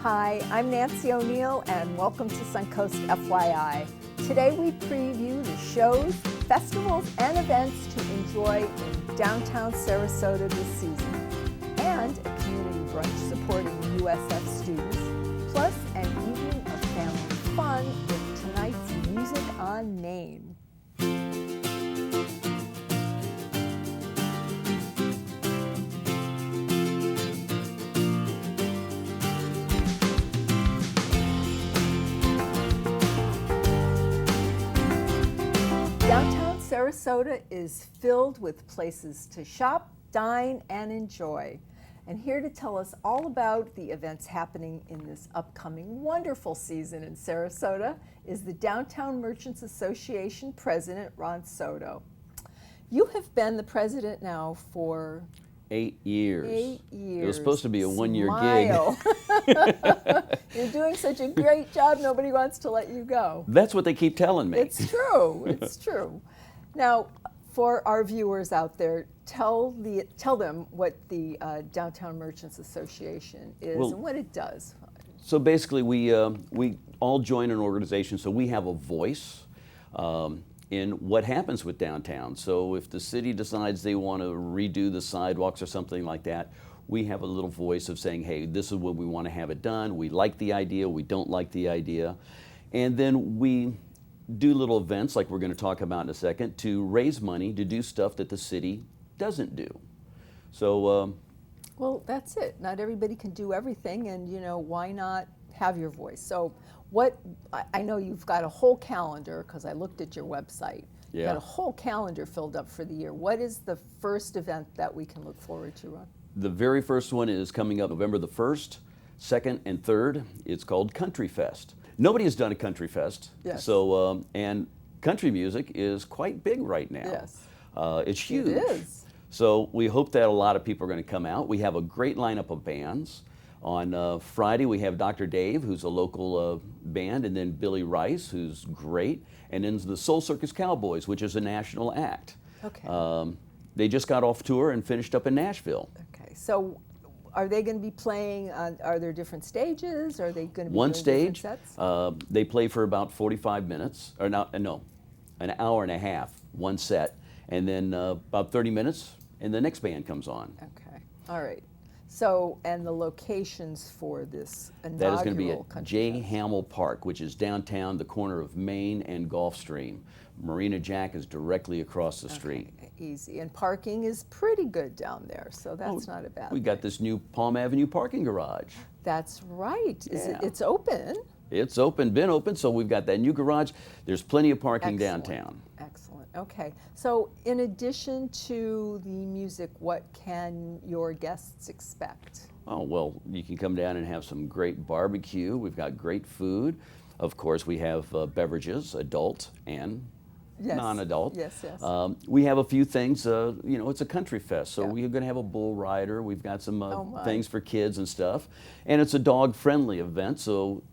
Hi, I'm Nancy O'Neill and welcome to Suncoast FYI. Today we preview the shows, festivals, and events to enjoy in downtown Sarasota this season, and a community brunch supporting USF students, plus an evening of family fun with tonight's Music on Main. Downtown Sarasota is filled with places to shop, dine, and enjoy. And here to tell us all about the events happening in this upcoming wonderful season in Sarasota is the Downtown Merchants Association President, Ron Soto. You have been the president now for 8 years. 8 years. It was supposed to be a one-year Smile. gig. You're doing such a great job, nobody wants to let you go. That's what they keep telling me. It's true, it's true. Now, for our viewers out there, tell them what the Downtown Merchants Association is and what it does. So basically, we all join an organization, so we have a voice in what happens with downtown. So if the city decides they want to redo the sidewalks or something like that, we have a little voice of saying, hey, this is what we want to have it done. We like the idea, we don't like the idea. And then we do little events like we're going to talk about in a second to raise money to do stuff that the city doesn't do. So well, that's it. Not everybody can do everything, and why not have your voice? So what, I know you've got a whole calendar because I looked at your website. Yeah. You've got a whole calendar filled up for the year. What is the first event that we can look forward to, Ron? The very first one is coming up November the 1st, 2nd, and 3rd. It's called Country Fest. Nobody has done a country fest, yes. So and country music is quite big right now. Yes, it's huge. It is. So we hope that a lot of people are going to come out. We have a great lineup of bands. On Friday we have Dr. Dave, who's a local band, and then Billy Rice, who's great, and then the Soul Circus Cowboys, which is a national act. Okay. They just got off tour and finished up in Nashville. Okay, so are they going to be playing on, are there different stages? Are they going to be one doing stage, different sets? they play for about 45 minutes, or no, an hour and a half, one set, and then about 30 minutes, and the next band comes on. Okay, all right. So, and the locations for this inaugural That is going to be at Country J. Fest? Hamill Park, which is downtown, the corner of Main and Gulfstream. Marina Jack is directly across the street. Okay, easy. And parking is pretty good down there, so that's not a bad We thing. got this new Palm Avenue parking garage. That's right. Yeah. It's open? It's open, been open, so we've got that new garage. There's plenty of parking Excellent. downtown. Excellent. Okay. So in addition to the music, what can your guests expect? Oh, well, you can come down and have some great barbecue. We've got great food. Of course, we have beverages, adult and Yes. non-adult. Yes, yes. We have a few things, it's a country fest, so Yeah. we're going to have a bull rider. We've got some Oh, my. things for kids and stuff. And it's a dog-friendly event, so,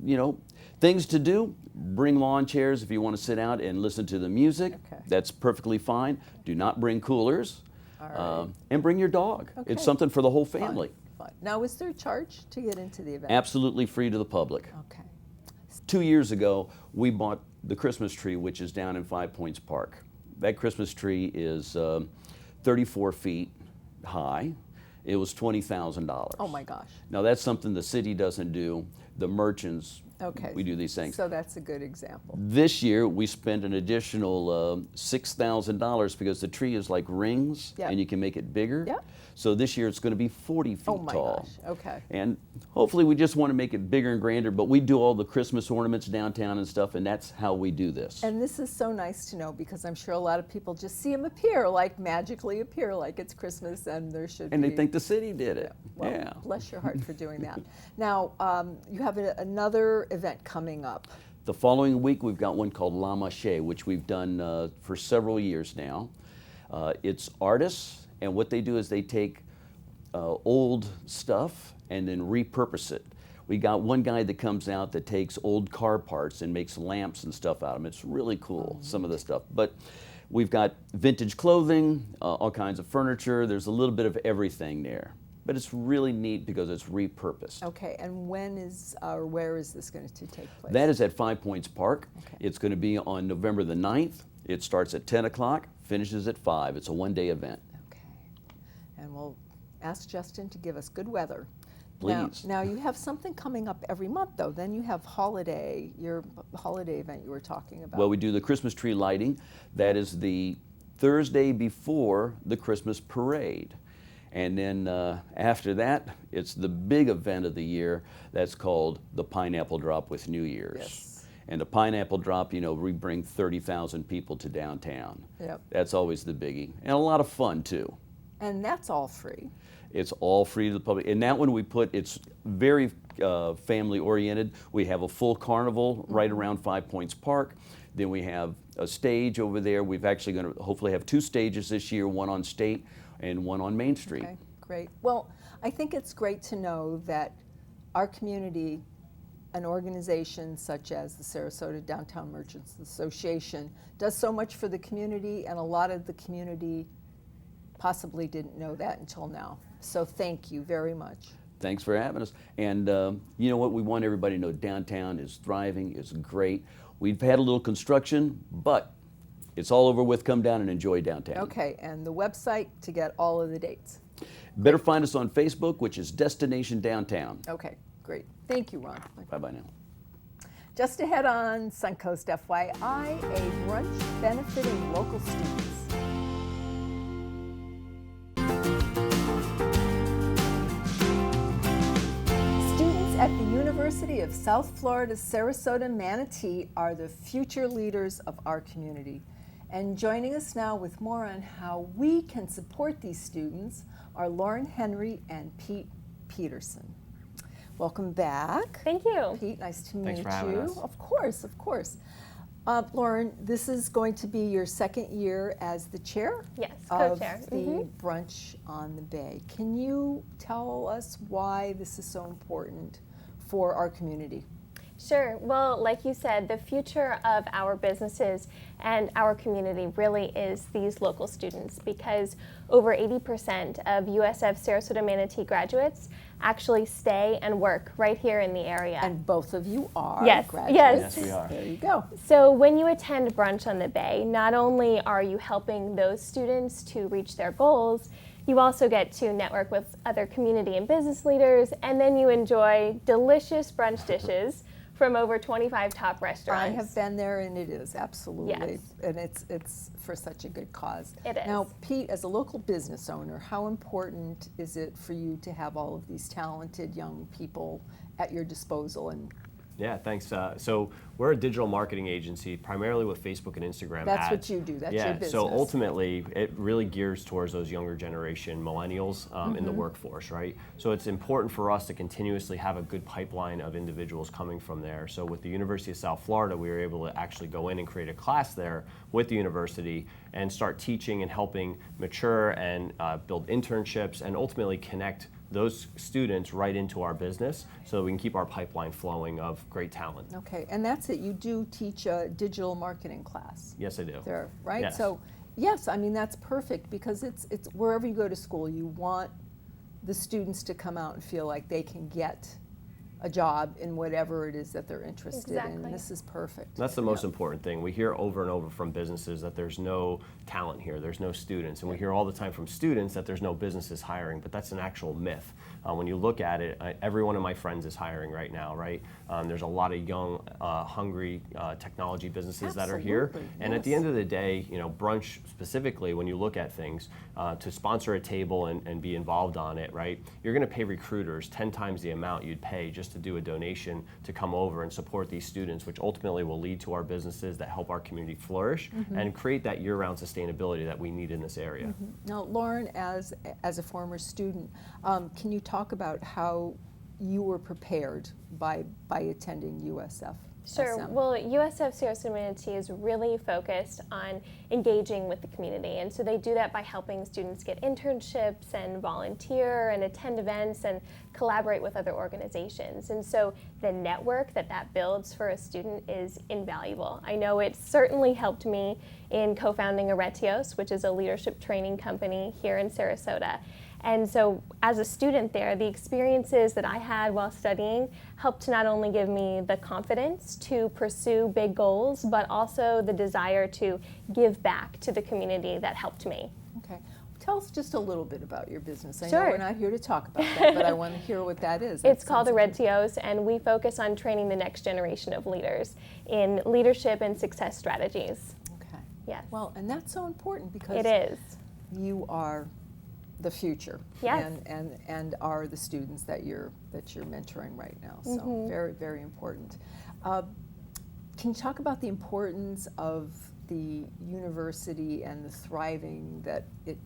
things to do. Bring lawn chairs if you want to sit out and listen to the music. Okay. That's perfectly fine. Do not bring coolers. All right. And bring your dog. Okay. It's something for the whole family. Fun. Now, is there a charge to get into the event? Absolutely free to the public. Okay. 2 years ago, we bought the Christmas tree, which is down in Five Points Park. That Christmas tree is 34 feet high. It was $20,000. Oh my gosh. Now that's something the city doesn't do. The merchants, Okay. we do these things. So that's a good example. This year, we spent an additional $6,000 because the tree is like rings, Yep. and you can make it bigger. Yep. So this year, it's going to be 40 feet Oh my tall. gosh. Okay. And hopefully, we just want to make it bigger and grander, but we do all the Christmas ornaments downtown and stuff, and that's how we do this. And this is so nice to know because I'm sure a lot of people just see them appear, like magically appear, like it's Christmas, and there should And be. they think the city did it. Well, Yeah. bless your heart for doing that. Now, you have another event coming up. The following week, we've got one called La Mache, which we've done for several years now. It's artists, and what they do is they take old stuff and then repurpose it. We got one guy that comes out that takes old car parts and makes lamps and stuff out of them. It's really cool, some of the stuff. But we've got vintage clothing, all kinds of furniture. There's a little bit of everything there. but it's really neat because it's repurposed. Okay, and when is, or where is this going to take place? That is at 5 Points Park. Okay. It's going to be on November the 9th. It starts at 10 o'clock, finishes at 5. It's a one-day event. Okay, and we'll ask Justin to give us good weather. Please. Now you have something coming up every month, though. Then you have your holiday event you were talking about. Well, we do the Christmas tree lighting. That is the Thursday before the Christmas parade. And then after that, it's the big event of the year that's called the Pineapple Drop with New Year's. Yes. And the Pineapple Drop, you know, we bring 30,000 people to downtown. Yep. That's always the biggie. And a lot of fun, too. And that's all free. It's all free to the public. And that one it's very family oriented. We have a full carnival right around 5 Points Park. Then we have a stage over there. We've actually going to hopefully have 2 stages this year, one on State and one on Main Street. Okay, great. Well, I think it's great to know that our community, an organization such as the Sarasota Downtown Merchants Association, does so much for the community, and a lot of the community possibly didn't know that until now. So thank you very much. Thanks for having us. And you know what? We want everybody to know downtown is thriving, it's great. We've had a little construction, but it's all over with. Come down and enjoy downtown. Okay, and the website to get all of the dates. Better find us on Facebook, which is Destination Downtown. Okay, great. Thank you, Ron. Bye-bye now. Just ahead on Suncoast FYI, a brunch benefiting local students. At the University of South Florida, Sarasota and Manatee are the future leaders of our community. And joining us now with more on how we can support these students are Lauren Henry and Pete Peterson. Welcome back. Thank you. Pete, nice to meet Thanks for having you. us. Of course, of course. Lauren, this is going to be your second year as the chair Yes, of co-chair. the Brunch on the Bay. Can you tell us why this is so important for our community? Sure. Well, like you said, the future of our businesses and our community really is these local students, because over 80% of USF Sarasota Manatee graduates actually stay and work right here in the area. And both of you are Yes, graduates. yes. Yes, we are. There you go. So when you attend Brunch on the Bay, not only are you helping those students to reach their goals, you also get to network with other community and business leaders, and then you enjoy delicious brunch dishes from over 25 top restaurants. I have been there, and it is absolutely, Yes. and it's for such a good cause. It is. Now, Pete, as a local business owner, how important is it for you to have all of these talented young people at your disposal? And Yeah, thanks. So we're a digital marketing agency, primarily with Facebook and Instagram that's ads. what you do. That's your business. So ultimately, it really gears towards those younger generation millennials in the workforce, right? So it's important for us to continuously have a good pipeline of individuals coming from there. So with the University of South Florida, we were able to actually go in and create a class there with the university and start teaching and helping mature and build internships and ultimately connect those students right into our business so that we can keep our pipeline flowing of great talent. Okay, and that's it. You do teach a digital marketing class Yes, I do. there, right? Yes. So, yes, I mean, that's perfect, because it's wherever you go to school, you want the students to come out and feel like they can get a job in whatever it is that they're interested in. Exactly. This is perfect. That's the most Yeah. important thing. We hear over and over from businesses that there's no talent here, there's no students. And we hear all the time from students that there's no businesses hiring, but that's an actual myth. When you look at it, every one of my friends is hiring right now, right? There's a lot of young, hungry technology businesses that are here. Absolutely, And at the yes. end of the day, you know, brunch specifically, when you look at things, to sponsor a table and be involved on it, right? You're gonna pay recruiters 10 times the amount you'd pay just to do a donation to come over and support these students, which ultimately will lead to our businesses that help our community flourish and create that year-round sustainability that we need in this area. Now, Lauren, as a former student, can you talk about how you were prepared by attending USF? Sure. SM? Well, USF Sarasota Manatee is really focused on engaging with the community, and so they do that by helping students get internships and volunteer and attend events and collaborate with other organizations. And so the network that builds for a student is invaluable. I know it certainly helped me in co-founding Aretios, which is a leadership training company here in Sarasota. And so as a student there, the experiences that I had while studying helped to not only give me the confidence to pursue big goals, but also the desire to give back to the community that helped me. Okay. Tell us just a little bit about your business. I know Sure. we're not here to talk about that, but I want to hear what that is. It's called Aretios, and we focus on training the next generation of leaders in leadership and success strategies. Okay. Yes. Well, and that's so important because It is. you are the future, Yes. and are the students that you're mentoring right now. So very, very important. Can you talk about the importance of the university and the thriving that it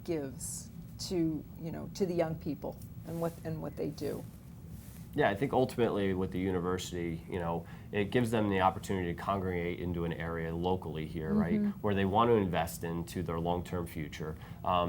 gives to to the young people and what they do? Yeah, I think ultimately with the university, it gives them the opportunity to congregate into an area locally here, right, where they want to invest into their long-term future.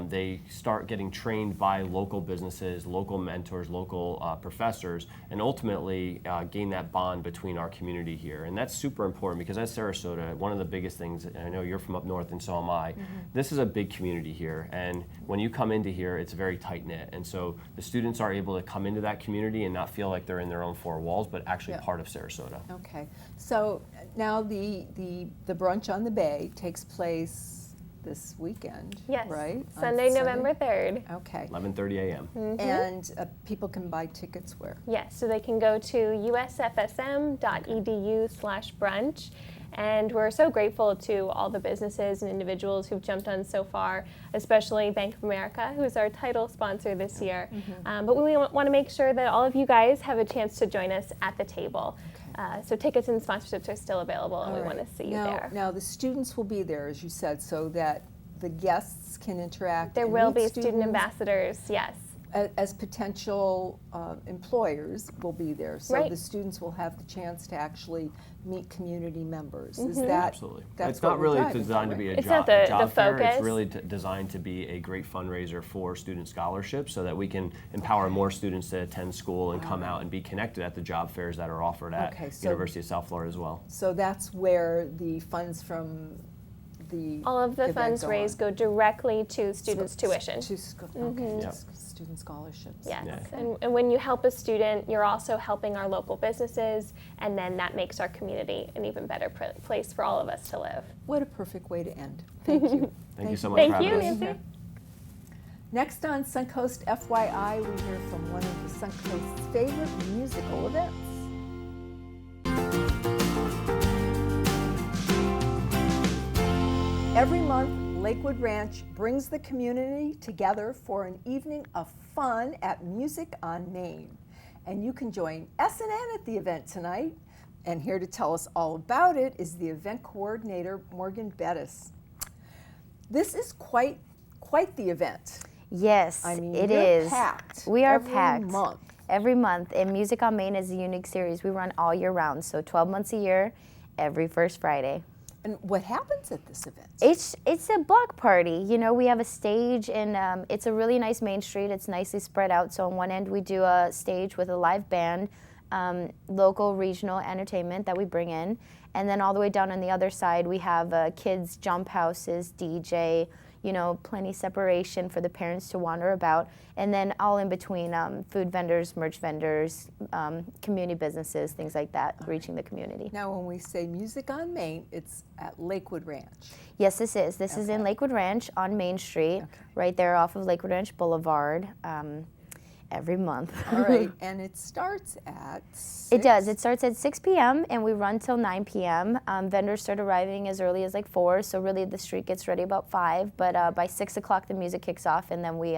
They start getting trained by local businesses, local mentors, local professors, and ultimately gain that bond between our community here. And that's super important because as Sarasota, one of the biggest things, and I know you're from up north and so am I, this is a big community here. And when you come into here, it's very tight-knit. And so the students are able to come into that community and not feel like they're in their own four walls, but actually part of Sarasota. Okay, so now the brunch on the bay takes place this weekend, Yes. right? Sunday, November 3rd. Okay, 11:30 a.m. and people can buy tickets where? Yes, so they can go to usffsm.edu/brunch. And we're so grateful to all the businesses and individuals who've jumped on so far, especially Bank of America, who's our title sponsor this year. But we want to make sure that all of you guys have a chance to join us at the table. So tickets and sponsorships are still available, and we want to see you there. Now the students will be there, as you said, so that the guests can interact. There and will meet be student ambassadors, yes. as potential employers will be there, so Right. the students will have the chance to actually meet community members. Is that Absolutely. That's It's what not we're really driving designed for, to be a right? It's job, not the job fair. focus. It's really designed to be a great fundraiser for student scholarships so that we can empower more students to attend school and come out and be connected at the job fairs that are offered at Okay, so- University of South Florida as well. So that's where the funds from the All of the event funds go raised on. go directly to students' tuition. To okay, Yep. student scholarships. Yes, Yeah. and when you help a student, you're also helping our local businesses, and then that makes our community an even better place for all of us to live. What a perfect way to end. Thank you. Thank you so much for Thank you, having us. Nancy. Next on Suncoast FYI, we hear from one of the Suncoast's favorite musical events. Every month, Lakewood Ranch brings the community together for an evening of fun at Music on Main. And you can join S&N at the event tonight. And here to tell us all about it is the event coordinator, Morgan Bettis. This is quite the event. Yes, I mean, it you're is. packed We are every packed month. every month. And Music on Main is a unique series. We run all year round, so 12 months a year, every first Friday. And what happens at this event? It's a block party. You know, we have a stage, and it's a really nice main street. It's nicely spread out. So on one end, we do a stage with a live band, local regional entertainment that we bring in, and then all the way down on the other side, we have kids jump houses, DJ. You know, plenty separation for the parents to wander about, and then all in between, food vendors, merch vendors, community businesses, things like that, reaching the community. Now, when we say Music on Main, it's at Lakewood Ranch. Yes, this is. This is in Lakewood Ranch on Main Street, right there off of Lakewood Ranch Boulevard, every month. All right, and it starts at 6? It does. It starts at 6 p.m. and we run till 9 p.m. Vendors start arriving as early as like 4, so really the street gets ready about 5. But by 6 o'clock the music kicks off, and then we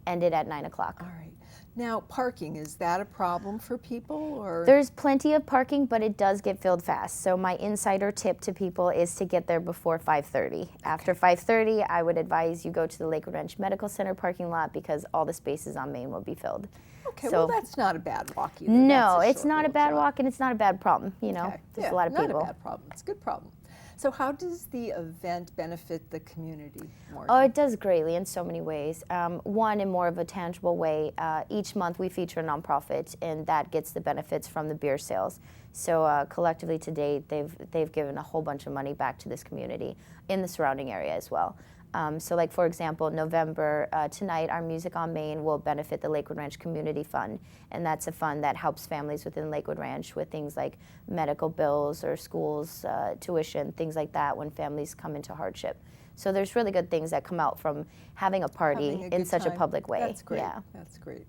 end it at 9 o'clock. All right. Now, parking, is that a problem for people, or? There's plenty of parking, but it does get filled fast. So my insider tip to people is to get there before 5:30. After 5:30, I would advise you go to the Lakewood Ranch Medical Center parking lot because all the spaces on Main will be filled. Okay, So- well, that's not a bad walk either. No, That's a it's short not a little bad jog. walk, and it's not a bad problem. You know, Okay. there's Yeah, a lot of people. Not a bad problem. It's a good problem. So how does the event benefit the community, Morgan? Oh, it does greatly in so many ways. One, in more of a tangible way, each month we feature a nonprofit, and that gets the benefits from the beer sales. So collectively to date, they've given a whole bunch of money back to this community in the surrounding area as well. So like, for example, November, tonight, our Music on Main will benefit the Lakewood Ranch Community Fund. And that's a fund that helps families within Lakewood Ranch with things like medical bills or schools, tuition, things like that when families come into hardship. So there's really good things that come out from having a party Having a in good such a time. public way. That's great. Yeah. That's great.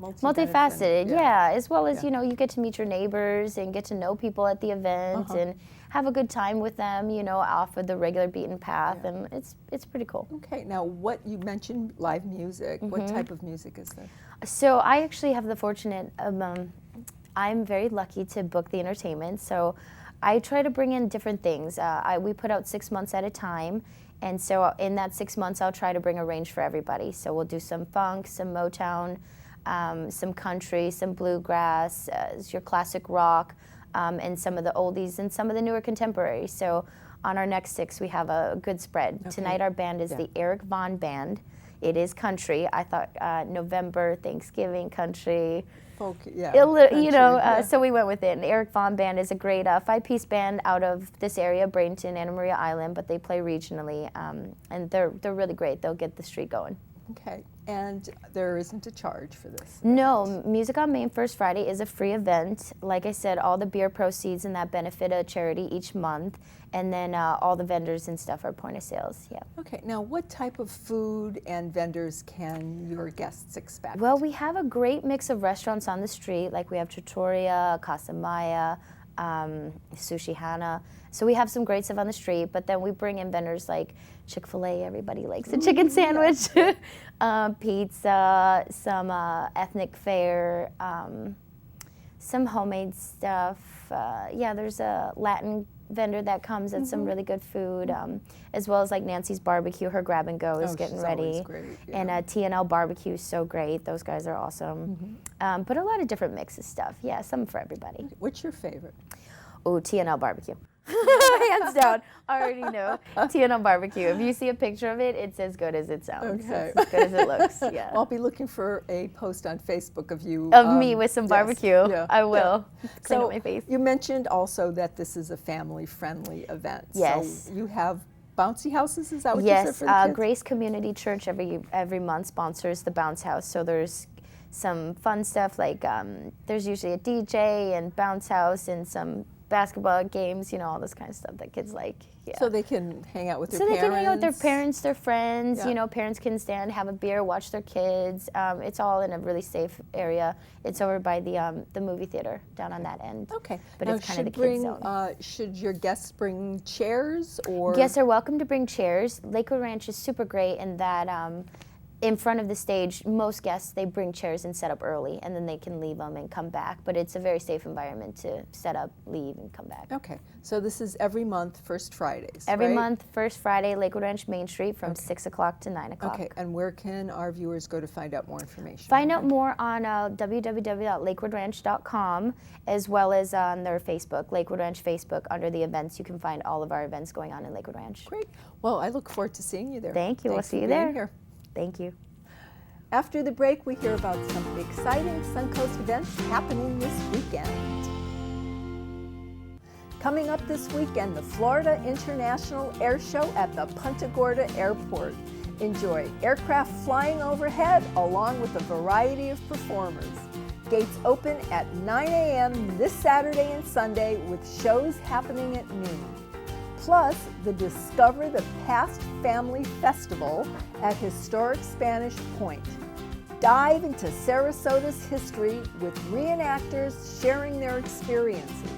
Multifaceted, yeah. As well as, Yeah. you know, you get to meet your neighbors and get to know people at the event and have a good time with them, you know, off of the regular beaten path, and it's pretty cool. Okay, now what you mentioned live music. What type of music is there? So I actually have the fortunate, I'm very lucky to book the entertainment, so I try to bring in different things. We put out 6 months at a time, and so in that 6 months I'll try to bring a range for everybody. So we'll do some funk, some Motown, some country, some bluegrass, your classic rock, and some of the oldies and some of the newer contemporaries. So on our next 6 we have a good spread. Okay. Tonight our band is the Eric Vaughn Band. It is country. I thought November, Thanksgiving country. Folk, yeah. You know, country, yeah. so we went with it. And Eric Vaughn Band is a great 5-piece band out of this area, Bradenton, Anna Maria Island, but they play regionally, and they're really great. They'll get the street going. Okay, and there isn't a charge for this? No, Music on Main First Friday is a free event. Like I said, all the beer proceeds and that benefit a charity each month, and then all the vendors and stuff are point of sales. Yeah. Okay, now what type of food and vendors can your guests expect? Well, we have a great mix of restaurants on the street. Like we have Trattoria, Casa Maya, Sushi Hana. So we have some great stuff on the street, but then we bring in vendors like Chick-fil-A, everybody likes a chicken sandwich, pizza, some ethnic fare, some homemade stuff. Yeah, there's a Latin vendor that comes at some really good food, as well as like Nancy's Barbecue, her grab and go is getting she's ready. always great, yeah. And T&L Barbecue is so great. Those guys are awesome. But a lot of different mixes stuff. Yeah, some for everybody. What's your favorite? Oh, T&L Barbecue. Hands down. I already know. T&L Barbecue. If you see a picture of it, it's as good as it sounds. Okay. It's as good as it looks. Yeah. I'll be looking for a post on Facebook of you. Of me with some yes, barbecue. yeah, I will. Clean So up my face. you mentioned also that this is a family-friendly event. Yes. So you have bouncy houses, is that what you said Yes, for the kids? Grace Community Church every month sponsors the bounce house. So there's some fun stuff like there's usually a DJ and bounce house and some basketball games, you know, all this kind of stuff that kids like. Yeah. So they can hang out with their So parents? they can hang out with their parents, their friends, Yeah. you know, parents can stand, have a beer, watch their kids. It's all in a really safe area. It's over by the movie theater down on that end. Okay. But Now, it's kind of the kids zone. Should your guests bring chairs or? Guests are welcome to bring chairs. Lakewood Ranch is super great in that in front of the stage, most guests, they bring chairs and set up early, and then they can leave them and come back. But it's a very safe environment to set up, leave, and come back. Okay. So this is every month, first Fridays, Every right? month, first Friday, Lakewood Ranch Main Street from 6 o'clock to 9 o'clock. Okay. And where can our viewers go to find out more information? Find out more on www.lakewoodranch.com, as well as on their Facebook, Lakewood Ranch Facebook. Under the events, you can find all of our events going on in Lakewood Ranch. Great. Well, I look forward to seeing you there. Thank you. We'll Thanks see for you being there. here. Thank you. After the break, we hear about some exciting Suncoast events happening this weekend. Coming up this weekend, the Florida International Air Show at the Punta Gorda Airport. Enjoy aircraft flying overhead along with a variety of performers. Gates open at 9 a.m. this Saturday and Sunday with shows happening at noon. Plus, the Discover the Past Family Festival at historic Spanish Point. Dive into Sarasota's history with reenactors sharing their experiences.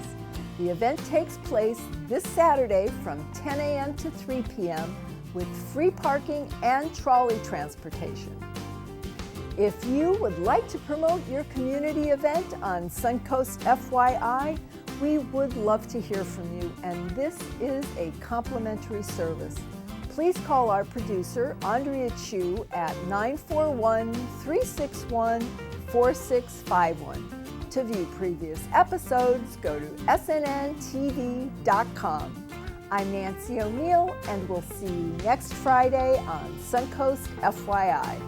The event takes place this Saturday from 10 a.m. to 3 p.m. with free parking and trolley transportation. If you would like to promote your community event on Suncoast FYI, we would love to hear from you, and this is a complimentary service. Please call our producer, Andrea Chu, at 941-361-4651. To view previous episodes, go to snntv.com. I'm Nancy O'Neill, and we'll see you next Friday on Suncoast FYI.